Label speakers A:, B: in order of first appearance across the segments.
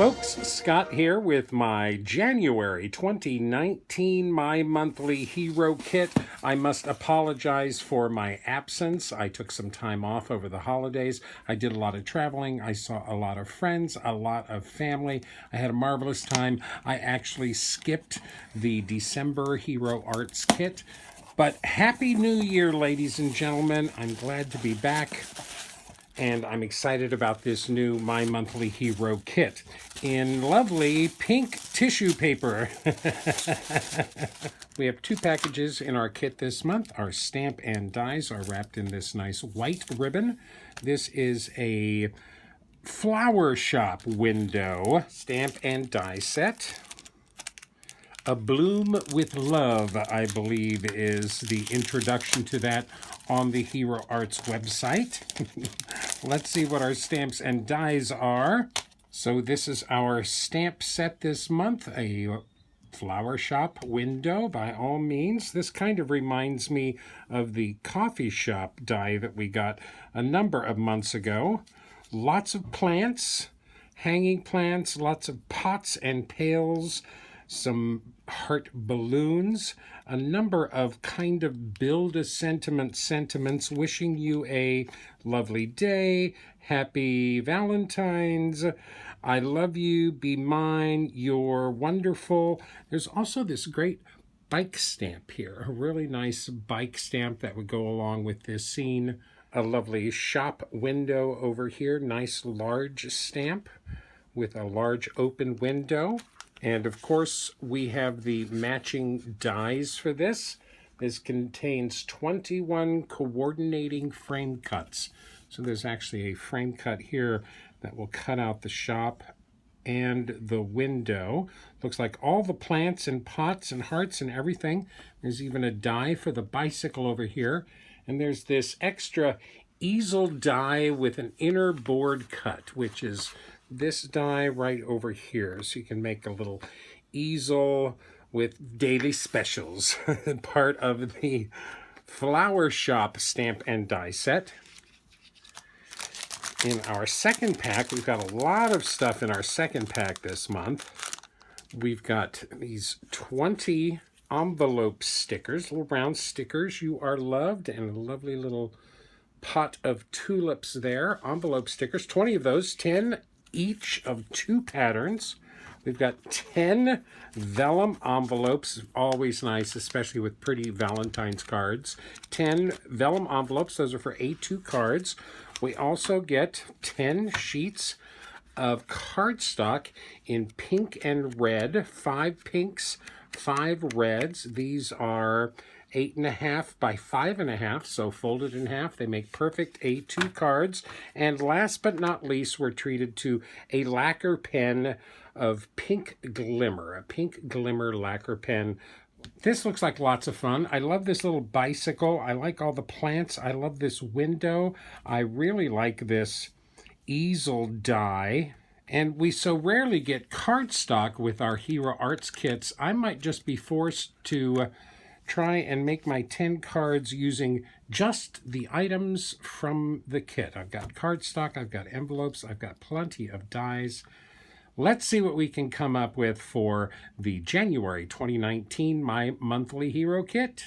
A: folks, Scott here with my January 2019 My Monthly Hero Kit. I must apologize for my absence. I took some time off over the holidays. I did a lot of traveling. I saw a lot of friends, a lot of family. I had a marvelous time. I actually skipped the December Hero Arts Kit. But Happy New Year, ladies and gentlemen. I'm glad to be back. And I'm excited about this new My Monthly Hero Kit in lovely pink tissue paper. We have 2 packages in our kit this month. Our stamp and dies are wrapped in this nice white ribbon. This is a flower shop window stamp and die set. A Bloom with Love, I believe, is the introduction to that on the Hero Arts website. Let's see what our stamps and dies are. So this is our stamp set this month, a flower shop window by all means. This kind of reminds me of the coffee shop die that we got a number of months ago. Lots of plants, hanging plants, lots of pots and pails, some heart balloons, a number of kind of build a sentiment sentiments, wishing you a lovely day, happy Valentine's, I love you, be mine, you're wonderful. There's also this great bike stamp here, a really nice bike stamp that would go along with this scene. A lovely shop window over here, nice large stamp with a large open window. And of course, we have the matching dies for this. This contains 21 coordinating frame cuts. So there's actually a frame cut here that will cut out the shop and the window. Looks like all the plants and pots and hearts and everything. There's even a die for the bicycle over here. And there's this extra easel die with an inner board cut, which is this die right over here. So you can make a little easel with daily specials, part of the flower shop stamp and die set. In our second pack, we've got a lot of stuff in our second pack this month. We've got these 20 envelope stickers, little round stickers, you are loved, and a lovely little pot of tulips there. Envelope stickers, 20 of those, 10 each of 2 patterns. We've got 10 vellum envelopes, always nice, especially with pretty Valentine's cards. 10 vellum envelopes, those are for A2 cards. We also get 10 sheets of cardstock in pink and red, 5 pinks, 5 reds. These are 8.5 by 5.5, so folded in half. They make perfect A2 cards. And last but not least, we're treated to a lacquer pen of pink glimmer, a pink glimmer lacquer pen. This looks like lots of fun. I love this little bicycle. I like all the plants. I love this window. I really like this easel die. And we so rarely get cardstock with our Hero Arts kits, I might just be forced to try and make my 10 cards using just the items from the kit. I've got cardstock, I've got envelopes, I've got plenty of dies. Let's see what we can come up with for the January 2019 My Monthly Hero Kit.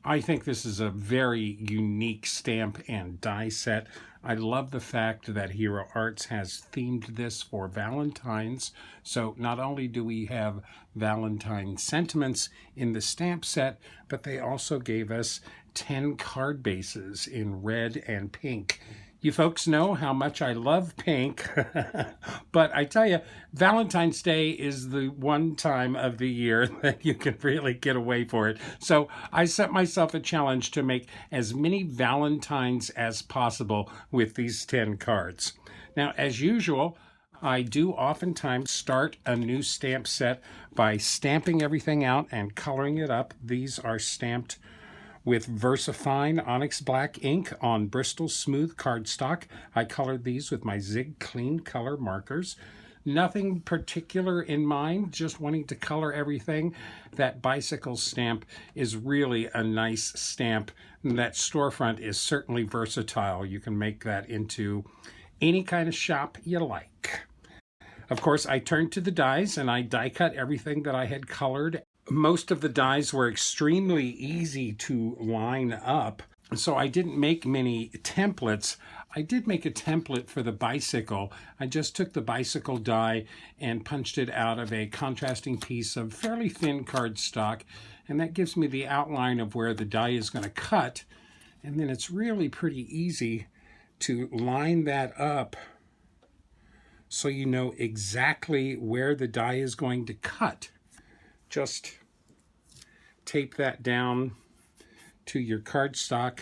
A: I think this is a very unique stamp and die set. I love the fact that Hero Arts has themed this for Valentine's. So not only do we have Valentine sentiments in the stamp set, but they also gave us 10 card bases in red and pink. You folks know how much I love pink, but I tell you, Valentine's Day is the one time of the year that you can really get away for it. So I set myself a challenge to make as many Valentines as possible with these 10 cards. Now, as usual, I do oftentimes start a new stamp set by stamping everything out and coloring it up. These are stamped with VersaFine Onyx Black ink on Bristol Smooth cardstock. I colored these with my Zig Clean color markers. Nothing particular in mind, just wanting to color everything. That bicycle stamp is really a nice stamp. And that storefront is certainly versatile. You can make that into any kind of shop you like. Of course, I turned to the dies and I die cut everything that I had colored. Most of the dies were extremely easy to line up, so I didn't make many templates. I did make a template for the bicycle. I just took the bicycle die and punched it out of a contrasting piece of fairly thin cardstock, and that gives me the outline of where the die is going to cut. And then it's really pretty easy to line that up so you know exactly where the die is going to cut. Just tape that down to your cardstock,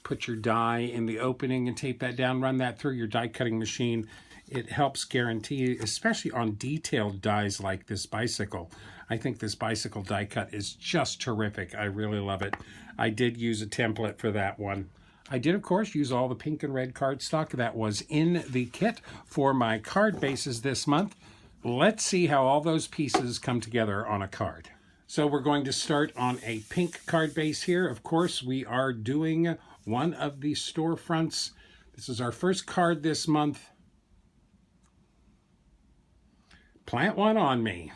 A: put your die in the opening and tape that down, run that through your die cutting machine. It helps guarantee, especially on detailed dies like this bicycle. I think this bicycle die cut is just terrific. I really love it. I did use a template for that one. I did, of course, use all the pink and red cardstock that was in the kit for my card bases this month. Let's see how all those pieces come together on a card. So we're going to start on a pink card base here. Of course, we are doing one of the storefronts. This is our first card this month. Plant One on Me.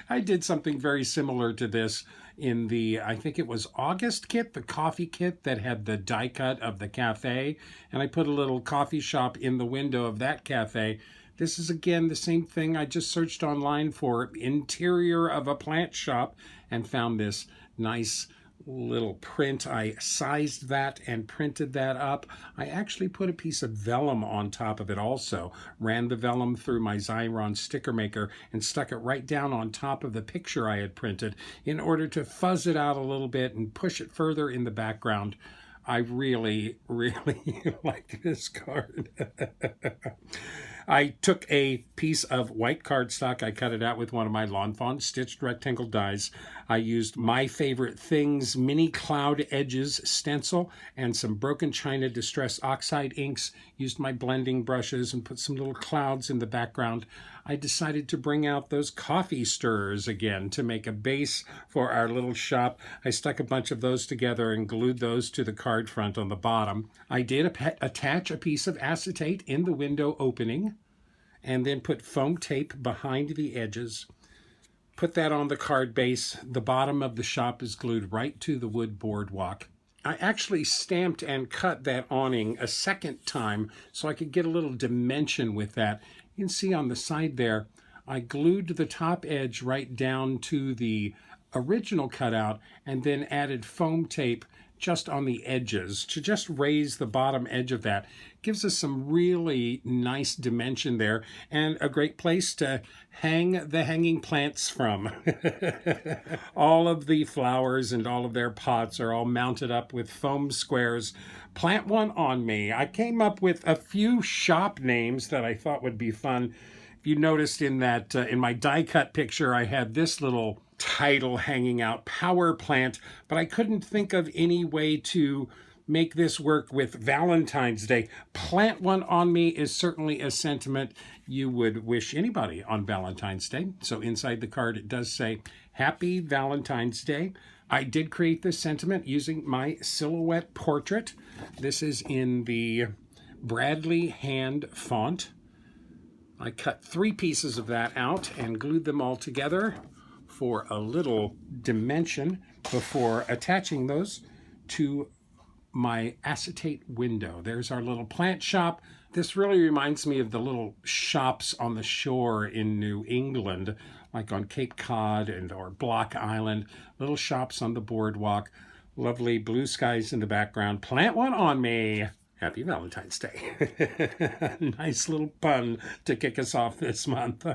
A: I did something very similar to this in the, I think it was August kit, the coffee kit that had the die cut of the cafe. And I put a little coffee shop in the window of that cafe. This is, again, the same thing. I just searched online for interior of a plant shop and found this nice little print. I sized that and printed that up. I actually put a piece of vellum on top of it also. Ran the vellum through my Xyron sticker maker and stuck it right down on top of the picture I had printed in order to fuzz it out a little bit and push it further in the background. I really, really like this card. I took a piece of white cardstock. I cut it out with one of my Lawn Fawn stitched rectangle dies. I used My Favorite Things mini cloud edges stencil and some Broken China Distress Oxide inks. Used my blending brushes and put some little clouds in the background. I decided to bring out those coffee stirrers again to make a base for our little shop. I stuck a bunch of those together and glued those to the card front on the bottom. I did attach a piece of acetate in the window opening and then put foam tape behind the edges. Put that on the card base. The bottom of the shop is glued right to the wood boardwalk. I actually stamped and cut that awning a second time so I could get a little dimension with that. You can see on the side there, I glued the top edge right down to the original cutout and then added foam tape just on the edges to just raise the bottom edge of that. Gives us some really nice dimension there and a great place to hang the hanging plants from. All of the flowers and all of their pots are all mounted up with foam squares. Plant One on Me. I came up with a few shop names that I thought would be fun. If you noticed in that in my die cut picture, I had this little title hanging out, Power Plant, but I couldn't think of any way to make this work with Valentine's Day. Plant One on Me is certainly a sentiment you would wish anybody on Valentine's Day. So inside the card it does say, Happy Valentine's Day. I did create this sentiment using my silhouette portrait. This is in the Bradley hand font. I cut 3 pieces of that out and glued them all together for a little dimension before attaching those to my acetate window. There's our little plant shop. This really reminds me of the little shops on the shore in New England, like on Cape Cod or Block Island. Little shops on the boardwalk. Lovely blue skies in the background. Plant One on Me. Happy Valentine's Day. Nice little pun to kick us off this month.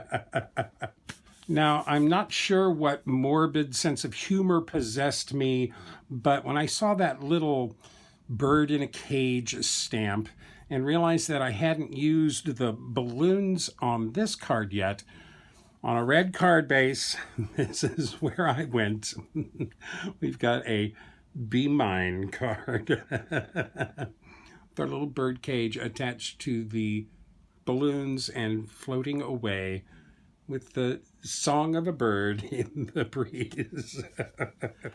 A: Now, I'm not sure what morbid sense of humor possessed me, but when I saw that little bird in a cage stamp and realized that I hadn't used the balloons on this card yet, on a red card base, this is where I went. We've got a Be Mine card. Their little bird cage attached to the balloons and floating away with the song of a bird in the breeze.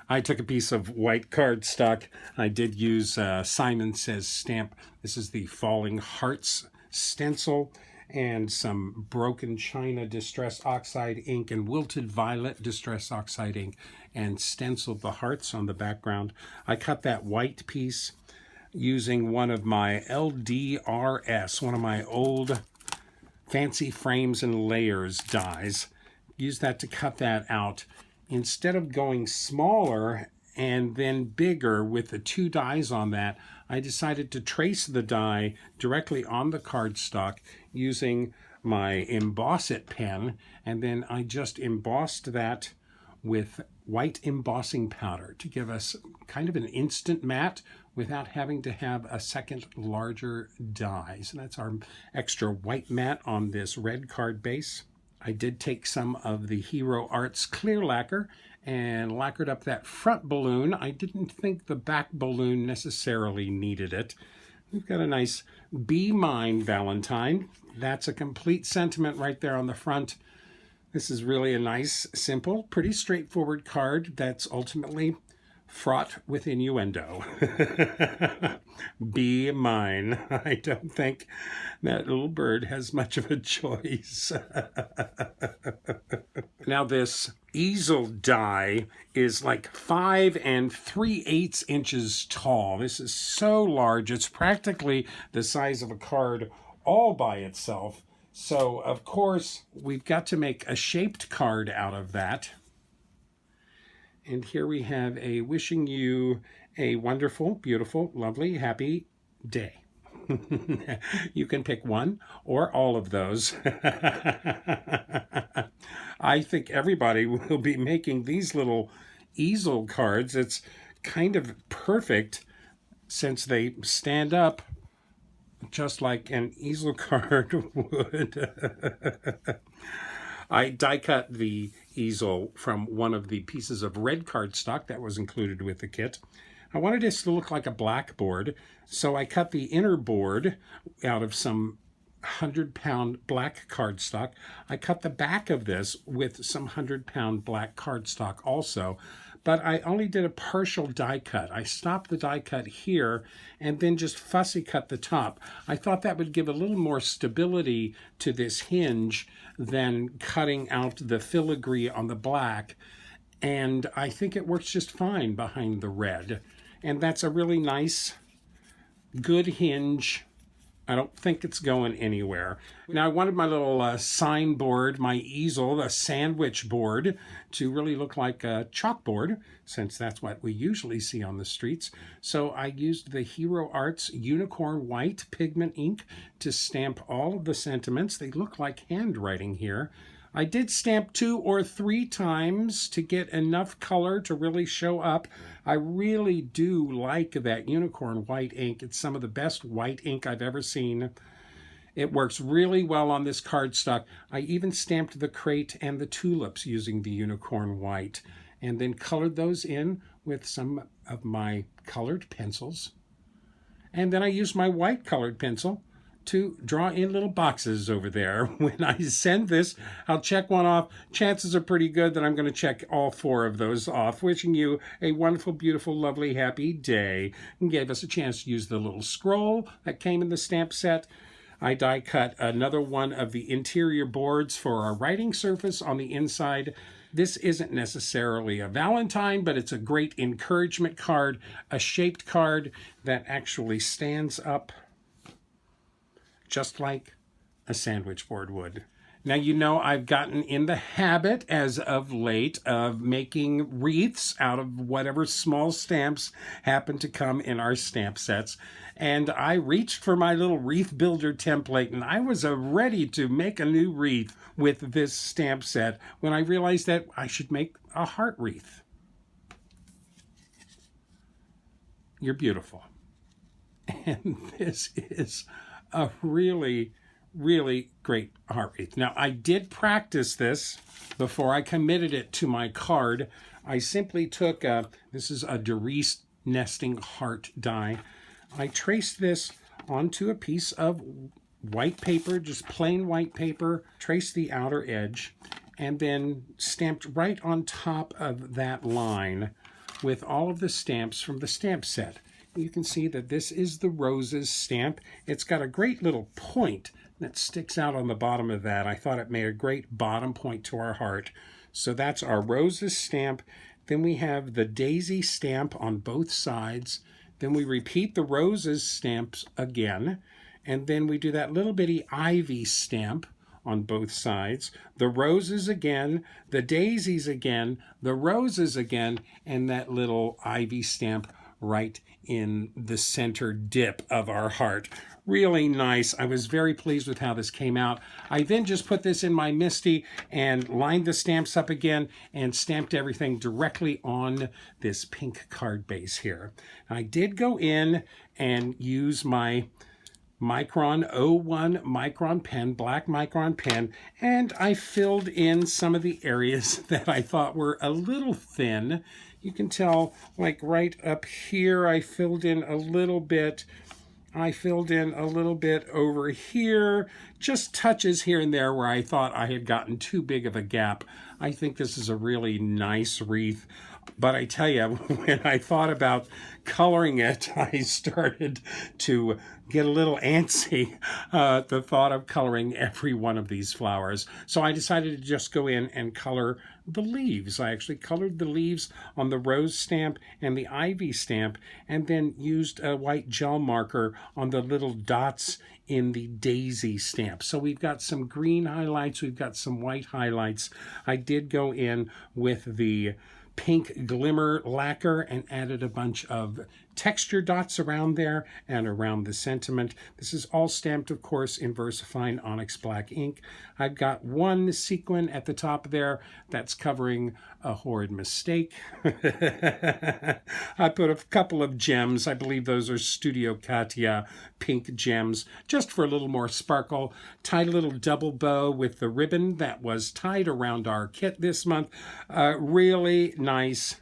A: I took a piece of white cardstock. I did use Simon Says stamp. This is the Falling Hearts stencil. and some broken china distress oxide ink and wilted violet distress oxide ink, and stenciled the hearts on the background. I cut that white piece using one of my LDRS, one of my old fancy frames and layers dies. Use that to cut that out. Instead of going smaller and then bigger with the two dies on that, I decided to trace the die directly on the cardstock using my Emboss It pen, and then I just embossed that with white embossing powder to give us kind of an instant matte without having to have a second larger die. So that's our extra white matte on this red card base. I did take some of the Hero Arts clear lacquer and lacquered up that front balloon. I didn't think the back balloon necessarily needed it. We've got a nice Be Mine Valentine. That's a complete sentiment right there on the front. This is really a nice, simple, pretty straightforward card that's ultimately fraught with innuendo. Be mine. I don't think that little bird has much of a choice. Now this easel die is like 5 3/8 inches tall. This is so large. It's practically the size of a card all by itself. So of course we've got to make a shaped card out of that. And here we have a wishing you a wonderful, beautiful, lovely, happy day. You can pick one or all of those. I think everybody will be making these little easel cards. It's kind of perfect since they stand up just like an easel card would. I die cut the easel from one of the pieces of red cardstock that was included with the kit. I wanted this to look like a blackboard, so I cut the inner board out of some 100-pound black cardstock. I cut the back of this with some 100-pound black cardstock also, but I only did a partial die cut. I stopped the die cut here and then just fussy cut the top. I thought that would give a little more stability to this hinge than cutting out the filigree on the black, and I think it works just fine behind the red. And that's a really nice, good hinge. I don't think it's going anywhere. Now I wanted my little sign board, my easel, a sandwich board, to really look like a chalkboard, since that's what we usually see on the streets. So I used the Hero Arts Unicorn White pigment ink to stamp all of the sentiments. They look like handwriting here. I did stamp 2 or 3 times to get enough color to really show up. I really do like that unicorn white ink. It's some of the best white ink I've ever seen. It works really well on this cardstock. I even stamped the crate and the tulips using the unicorn white, and then colored those in with some of my colored pencils. And then I used my white colored pencil to draw in little boxes over there. When I send this, I'll check one off. Chances are pretty good that I'm going to check all 4 of those off. Wishing you a wonderful, beautiful, lovely, happy day. And gave us a chance to use the little scroll that came in the stamp set. I die cut another one of the interior boards for our writing surface on the inside. This isn't necessarily a Valentine, but it's a great encouragement card, a shaped card that actually stands up just like a sandwich board would. Now, you know, I've gotten in the habit as of late of making wreaths out of whatever small stamps happen to come in our stamp sets. And I reached for my little wreath builder template, and I was ready to make a new wreath with this stamp set when I realized that I should make a heart wreath. You're beautiful. And this is a really, really great heart wreath. Now, I did practice this before I committed it to my card. I simply took, this is a Doris nesting heart die. I traced this onto a piece of white paper, just plain white paper, traced the outer edge, and then stamped right on top of that line with all of the stamps from the stamp set. You can see that this is the roses stamp. It's got a great little point that sticks out on the bottom of that. I thought it made a great bottom point to our heart. So that's our roses stamp. Then we have the daisy stamp on both sides. Then we repeat the roses stamps again. And then we do that little bitty ivy stamp on both sides, the roses again, the daisies again, the roses again, and that little ivy stamp right in the center dip of our heart. Really nice. I was very pleased with how this came out. I then just put this in my MISTI and lined the stamps up again and stamped everything directly on this pink card base here. I did go in and use my Micron 01 Micron pen, black Micron pen, and I filled in some of the areas that I thought were a little thin. You can tell, like right up here, I filled in a little bit. I filled in a little bit over here, just touches here and there where I thought I had gotten too big of a gap. I think this is a really nice wreath. But I tell you, when I thought about coloring it, I started to get a little antsy at the thought of coloring every one of these flowers. So I decided to just go in and color the leaves. I actually colored the leaves on the rose stamp and the ivy stamp, and then used a white gel marker on the little dots in the daisy stamp. So we've got some green highlights, we've got some white highlights. I did go in with the pink glimmer lacquer and added a bunch of texture dots around there and around the sentiment. This is all stamped, of course, in VersaFine Onyx Black ink. I've got one sequin at the top there that's covering a horrid mistake. I put a couple of gems. I believe those are Studio Katia pink gems, just for a little more sparkle. Tied a little double bow with the ribbon that was tied around our kit this month. Really nice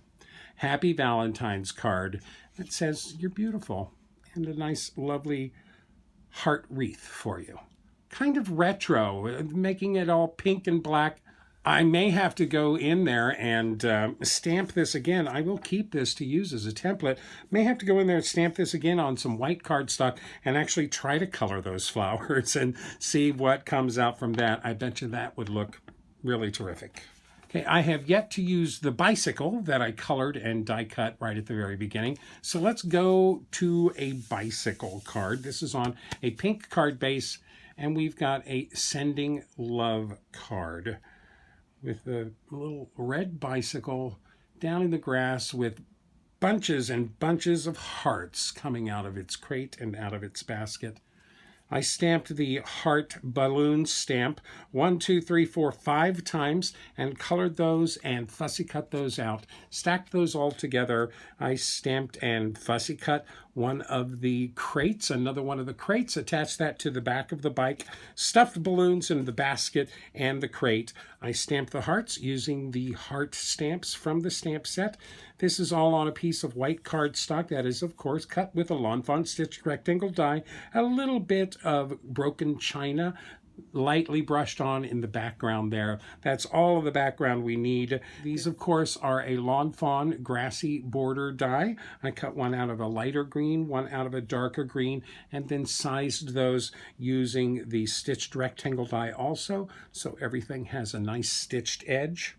A: Happy Valentine's card that says you're beautiful, and a nice lovely heart wreath for you. Kind of retro, making it all pink and black. I may have to go in there and stamp this again. I will keep this to use as a template. May have to go in there and stamp this again on some white cardstock and actually try to color those flowers and see what comes out from that. I bet you that would look really terrific. Okay, I have yet to use the bicycle that I colored and die cut right at the very beginning. So let's go to a bicycle card. This is on a pink card base, and we've got a Sending Love card with a little red bicycle down in the grass with bunches and bunches of hearts coming out of its crate and out of its basket. I stamped the heart balloon stamp 1, 2, 3, 4, 5 times and colored those and fussy cut those out. Stacked those all together. I stamped and fussy cut one of the crates, another one of the crates, attached that to the back of the bike, stuffed balloons in the basket and the crate. I stamped the hearts using the heart stamps from the stamp set. This is all on a piece of white cardstock that is, of course, cut with a Lawn Fawn stitched rectangle die, a little bit of broken china, lightly brushed on in the background there. That's all of the background we need. These, of course, are a Lawn Fawn grassy border die. I cut one out of a lighter green, one out of a darker green, and then sized those using the stitched rectangle die also, so everything has a nice stitched edge.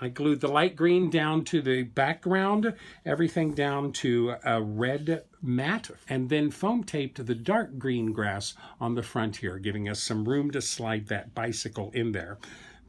A: I glued the light green down to the background, everything down to a red mat, and then foam taped the dark green grass on the front here, giving us some room to slide that bicycle in there.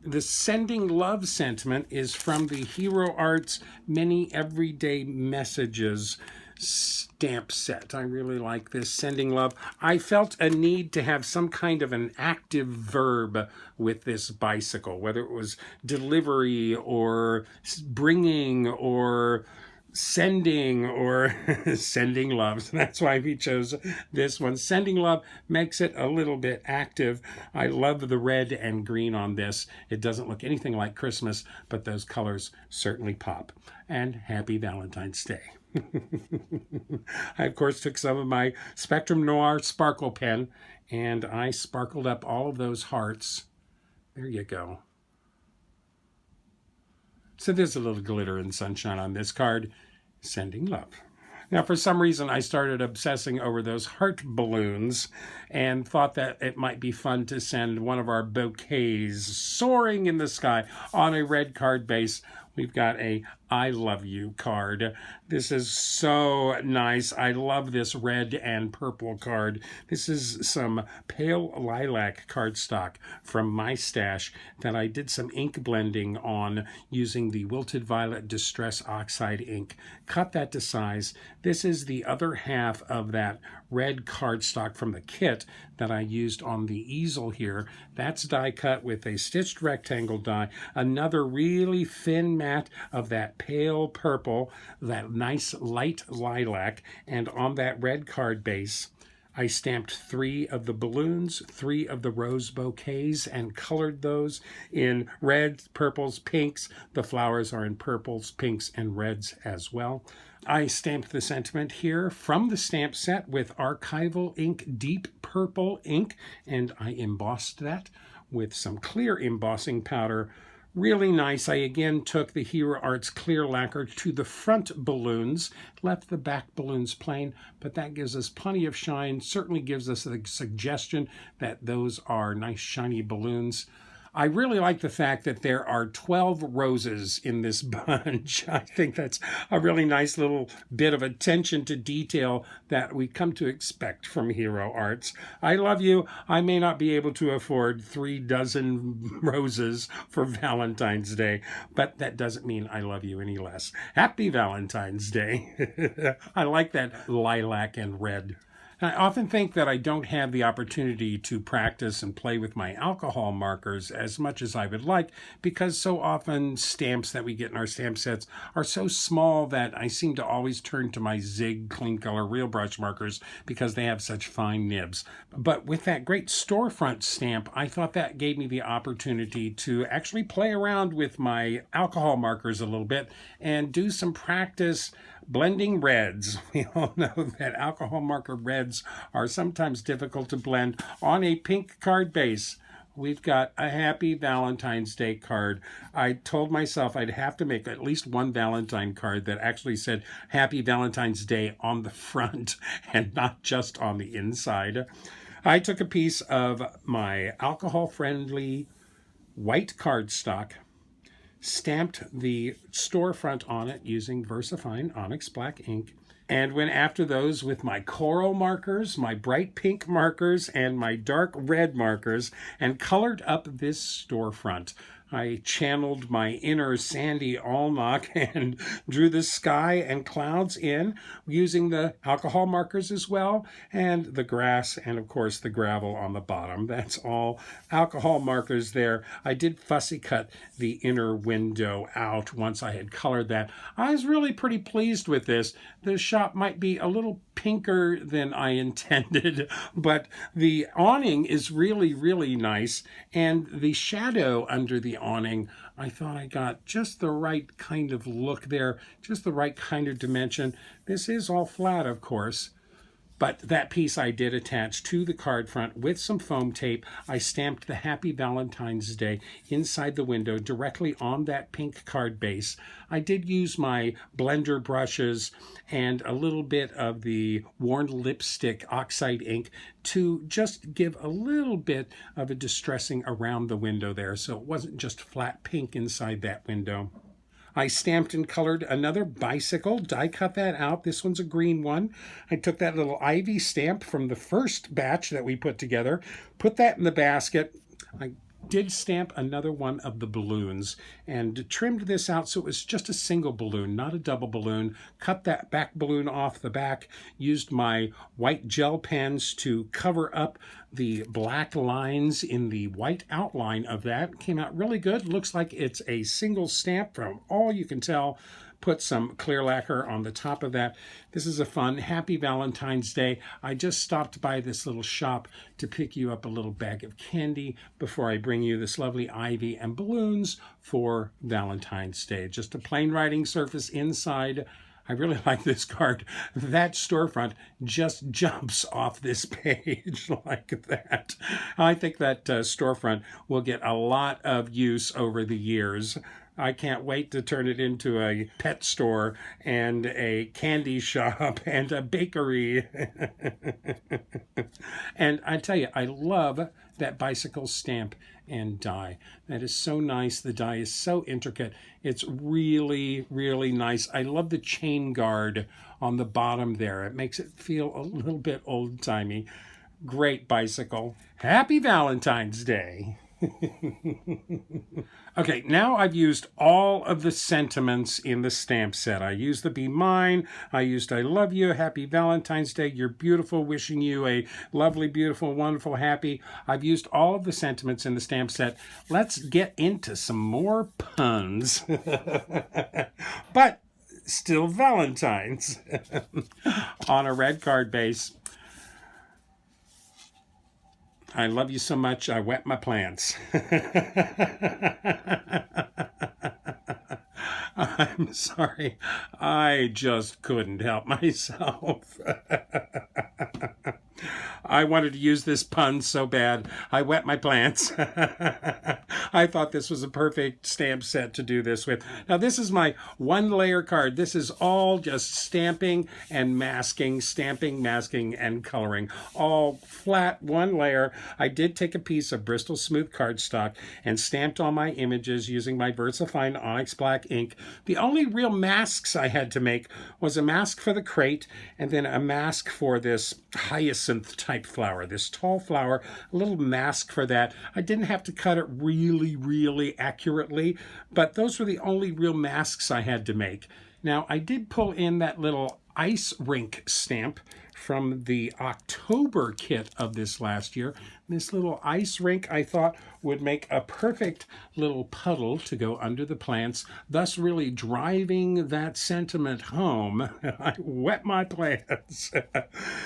A: The Sending Love sentiment is from the Hero Arts Many Everyday Messages stamp set. I really like this, Sending Love. I felt a need to have some kind of an active verb with this bicycle, whether it was delivery or bringing or sending or sending love. So that's why we chose this one. Sending Love makes it a little bit active. I love the red and green on this. It doesn't look anything like Christmas, but those colors certainly pop. And happy Valentine's Day. I, of course, took some of my Spectrum Noir sparkle pen and I sparkled up all of those hearts. There you go. So there's a little glitter and sunshine on this card. Sending Love. Now, for some reason, I started obsessing over those heart balloons and thought that it might be fun to send one of our bouquets soaring in the sky on a red card base. We've got a I love you card. This is so nice. I love this red and purple card. This is some pale lilac cardstock from my stash that I did some ink blending on using the Wilted Violet Distress Oxide ink. Cut that to size. This is the other half of that red cardstock from the kit that I used on the easel here. That's die cut with a stitched rectangle die. Another really thin mat of that pale purple, that nice light lilac, and on that red card base, I stamped 3 of the balloons, 3 of the rose bouquets, and colored those in reds, purples, pinks. The flowers are in purples, pinks, and reds as well. I stamped the sentiment here from the stamp set with Archival Ink Deep Purple ink, and I embossed that with some clear embossing powder. Really nice. I again took the Hero Arts clear lacquer to the front balloons, left the back balloons plain, but that gives us plenty of shine, certainly gives us a suggestion that those are nice shiny balloons. I really like the fact that there are 12 roses in this bunch. I think that's a really nice little bit of attention to detail that we come to expect from Hero Arts. I love you. I may not be able to afford 3 dozen roses for Valentine's Day, but that doesn't mean I love you any less. Happy Valentine's Day. I like that lilac and red. I often think that I don't have the opportunity to practice and play with my alcohol markers as much as I would like, because so often stamps that we get in our stamp sets are so small that I seem to always turn to my Zig Clean Color Real Brush markers because they have such fine nibs. But with that great storefront stamp, I thought that gave me the opportunity to actually play around with my alcohol markers a little bit and do some practice blending reds. We all know that alcohol marker reds are sometimes difficult to blend on a pink card base. We've got a Happy Valentine's Day card. I told myself I'd have to make at least one Valentine card that actually said Happy Valentine's Day on the front and not just on the inside. I took a piece of my alcohol-friendly white cardstock, stamped the storefront on it using VersaFine Onyx Black ink, and went after those with my coral markers, my bright pink markers, and my dark red markers, and colored up this storefront. I channeled my inner Sandy Allnock and drew the sky and clouds in using the alcohol markers as well, and the grass and, of course, the gravel on the bottom. That's all alcohol markers there. I did fussy cut the inner window out once I had colored that. I was really pretty pleased with this. The shop might be a little pinker than I intended, but the awning is really, really nice, and the shadow under the awning, I thought I got just the right kind of look there, just the right kind of dimension. This is all flat, of course, but that piece I did attach to the card front with some foam tape. I stamped the Happy Valentine's Day inside the window directly on that pink card base. I did use my blender brushes and a little bit of the worn lipstick oxide ink to just give a little bit of a distressing around the window there, so it wasn't just flat pink inside that window. I stamped and colored another bicycle, die cut that out. This one's a green one. I took that little ivy stamp from the first batch that we put together, put that in the basket. I did stamp another one of the balloons and trimmed this out so it was just a single balloon, not a double balloon. Cut that back balloon off the back, used my white gel pens to cover up the black lines in the white outline of that. Came out really good. Looks like it's a single stamp from all you can tell. Put some clear lacquer on the top of that. This is a fun Happy Valentine's Day. I just stopped by this little shop to pick you up a little bag of candy before I bring you this lovely ivy and balloons for Valentine's Day. Just a plain writing surface inside. I really like this card. That storefront just jumps off this page like that. I think that storefront will get a lot of use over the years. I can't wait to turn it into a pet store and a candy shop and a bakery. And I tell you, I love that bicycle stamp and die. That is so nice. The die is so intricate. It's really, really nice. I love the chain guard on the bottom there. It makes it feel a little bit old-timey. Great bicycle. Happy Valentine's Day. Okay, now I've used all of the sentiments in the stamp set. I used the Be Mine, I used I love you, Happy Valentine's Day, you're beautiful, wishing you a lovely, beautiful, wonderful, happy. I've used all of the sentiments in the stamp set. Let's get into some more puns. But still Valentine's. On a red card base. I love you so much, I wet my plants. I'm sorry. I just couldn't help myself. I wanted to use this pun so bad. I wet my plants. I thought this was a perfect stamp set to do this with. Now, this is my one-layer card. This is all just stamping and masking, stamping, masking, and coloring. All flat, one layer. I did take a piece of Bristol Smooth cardstock and stamped all my images using my VersaFine Onyx Black ink. The only real masks I had to make was a mask for the crate and then a mask for this hyacinth type flower, this tall flower, a little mask for that. I didn't have to cut it really accurately, but those were the only real masks I had to make. Now, I did pull in that little ice rink stamp from the October kit of this last year. This little ice rink I thought would make a perfect little puddle to go under the plants, thus really driving that sentiment home. I wet my plants.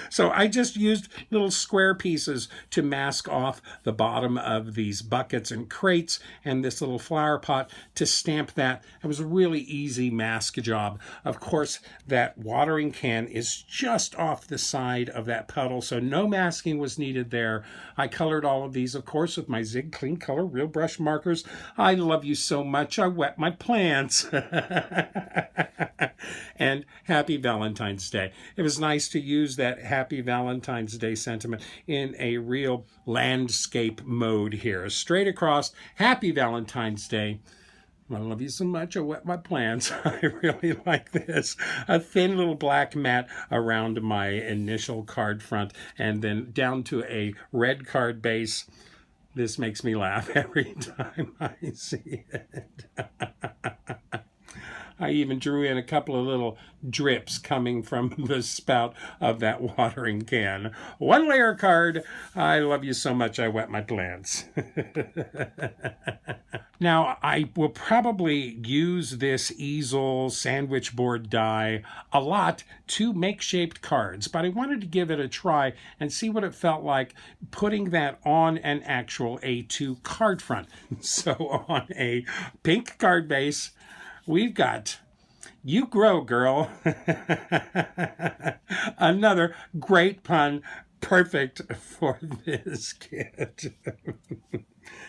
A: So I just used little square pieces to mask off the bottom of these buckets and crates and this little flower pot to stamp that. It was a really easy mask job. Of course, that watering can is just off the side of that puddle, so no masking was needed there. I colored all of these, of course, with my Zig Clean Color Real Brush markers. I love you so much, I wet my plants. And happy Valentine's Day. It was nice to use that happy Valentine's Day sentiment in a real landscape mode here. Straight across, happy Valentine's Day. I love you so much, I wet my plants. I really like this. A thin little black mat around my initial card front and then down to a red card base. This makes me laugh every time I see it. I even drew in a couple of little drips coming from the spout of that watering can. One layer card. I love you so much, I wet my plants. Now, I will probably use this easel sandwich board die a lot to make shaped cards, but I wanted to give it a try and see what it felt like putting that on an actual A2 card front. So on a pink card base, we've got You Grow, Girl. Another great pun, perfect for this kit.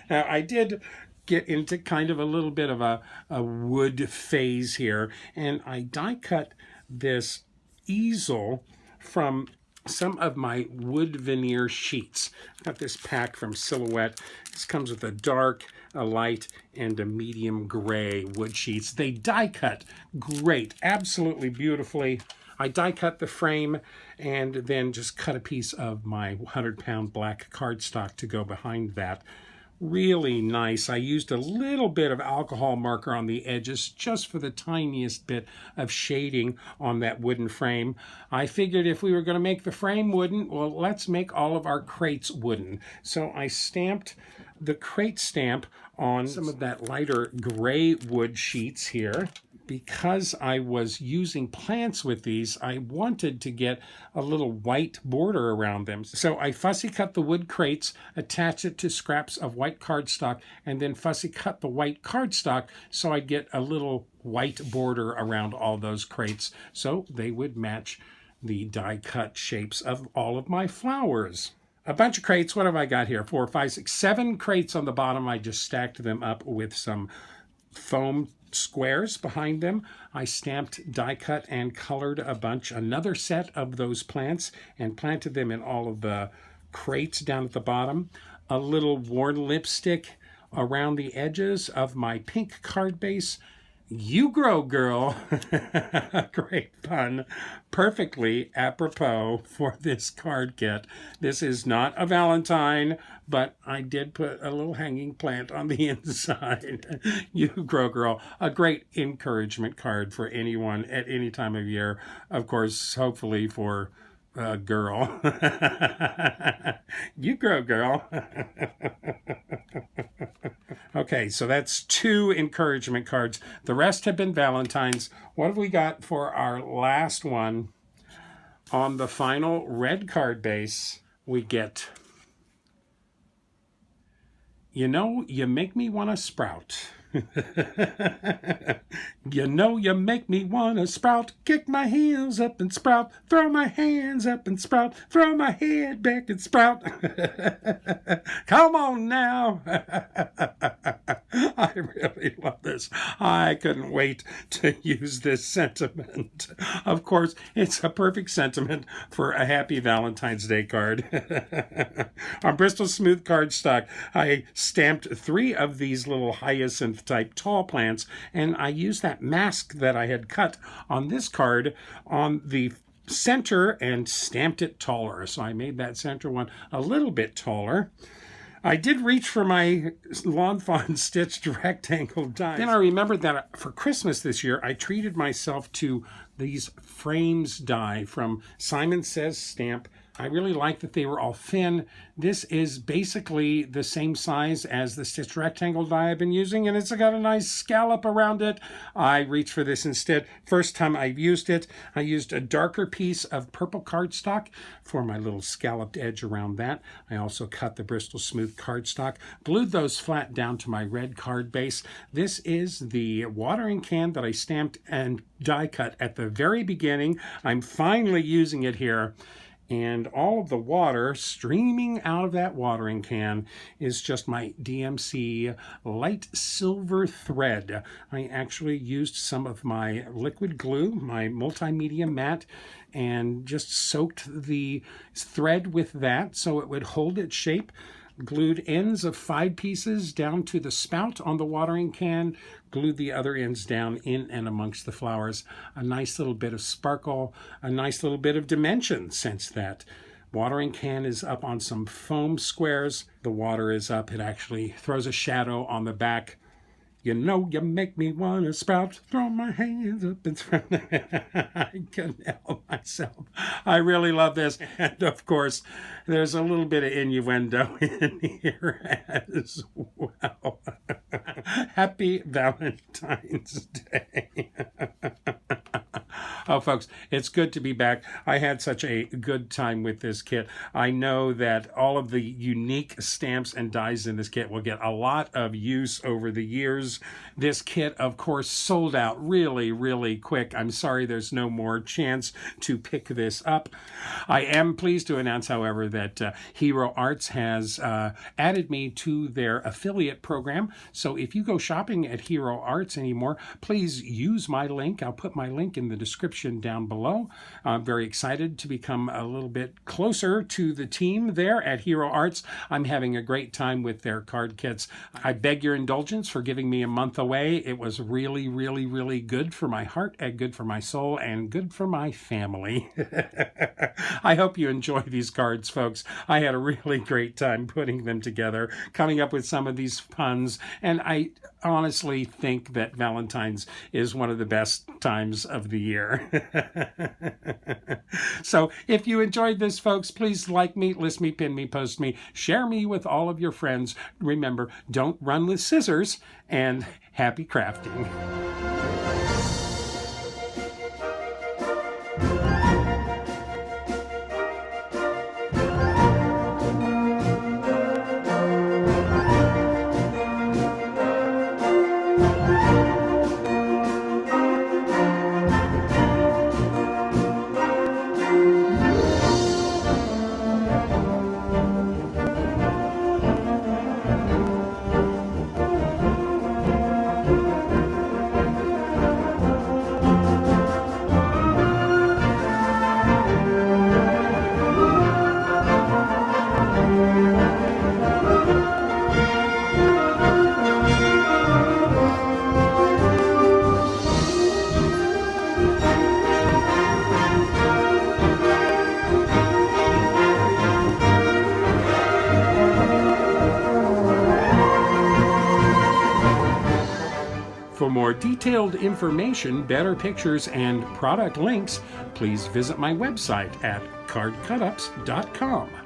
A: Now, I did get into kind of a little bit of a wood phase here, and I die cut this easel from some of my wood veneer sheets. I've got this pack from Silhouette. This comes with a dark, a light, and a medium gray wood sheets. They die cut great, absolutely beautifully. I die cut the frame and then just cut a piece of my 100-pound black cardstock to go behind that. Really nice. I used a little bit of alcohol marker on the edges just for the tiniest bit of shading on that wooden frame. I figured if we were going to make the frame wooden, well, let's make all of our crates wooden. So I stamped the crate stamp on some of that lighter gray wood sheets here. Because I was using plants with these, I wanted to get a little white border around them. So I fussy cut the wood crates, attached it to scraps of white cardstock, and then fussy cut the white cardstock so I'd get a little white border around all those crates so they would match the die cut shapes of all of my flowers. A bunch of crates. What have I got here? 4, 5, 6, 7 crates on the bottom. I just stacked them up with some foam squares behind them. I stamped, die cut, and colored another set of those plants, and planted them in all of the crates down at the bottom. A little worn lipstick around the edges of my pink card base. You grow, girl. Great pun. Perfectly apropos for this card kit. This is not a Valentine, but I did put a little hanging plant on the inside. You grow, girl. A great encouragement card for anyone at any time of year. Of course, hopefully for a girl. You grow, girl. Okay, so that's 2 encouragement cards. The rest have been Valentine's. What have we got for our last one? On the final red card base, we get, you know, you make me want to sprout. You know you make me want to sprout, kick my heels up and sprout, throw my hands up and sprout, throw my head back and sprout. Come on now. I really love this. I couldn't wait to use this sentiment. Of course, it's a perfect sentiment for a happy Valentine's Day card. On Bristol Smooth cardstock, I stamped 3 of these little hyacinth type tall plants, and I used that mask that I had cut on this card on the center and stamped it taller. So I made that center one a little bit taller. I did reach for my Lawn Fawn stitched rectangle dies. Then I remembered that for Christmas this year, I treated myself to these frames die from Simon Says Stamp. I really like that they were all thin. This is basically the same size as the stitched rectangle die I've been using, and it's got a nice scallop around it. I reached for this instead. First time I've used it, I used a darker piece of purple cardstock for my little scalloped edge around that. I also cut the Bristol Smooth cardstock, glued those flat down to my red card base. This is the watering can that I stamped and die cut at the very beginning. I'm finally using it here. And all of the water streaming out of that watering can is just my DMC light silver thread. I actually used some of my liquid glue, my multimedia matte, and just soaked the thread with that so it would hold its shape. Glued ends of 5 pieces down to the spout on the watering can, glued the other ends down in and amongst the flowers. A nice little bit of sparkle, a nice little bit of dimension since that watering can is up on some foam squares. The water is up. It actually throws a shadow on the back. You know you make me want to sprout, throw my hands up and sprout. I couldn't help myself. I really love this. And of course, there's a little bit of innuendo in here as well. Happy Valentine's Day. Oh, folks, it's good to be back. I had such a good time with this kit. I know that all of the unique stamps and dies in this kit will get a lot of use over the years. This kit, of course, sold out really, really quick. I'm sorry there's no more chance to pick this up. I am pleased to announce, however, that Hero Arts has added me to their affiliate program. So if you go shopping at Hero Arts anymore, please use my link. I'll put my link in the description down below. I'm very excited to become a little bit closer to the team there at Hero Arts. I'm having a great time with their card kits. I beg your indulgence for giving me a month away. It was really, really, really good for my heart and good for my soul and good for my family. I hope you enjoy these cards, folks. I had a really great time putting them together, coming up with some of these puns, and I honestly think that Valentine's is one of the best times of the year. So if you enjoyed this, folks, please like me, list me, pin me, post me, share me with all of your friends. Remember, don't run with scissors, and happy crafting. For more detailed information, better pictures, and product links, please visit my website at CardCutups.com.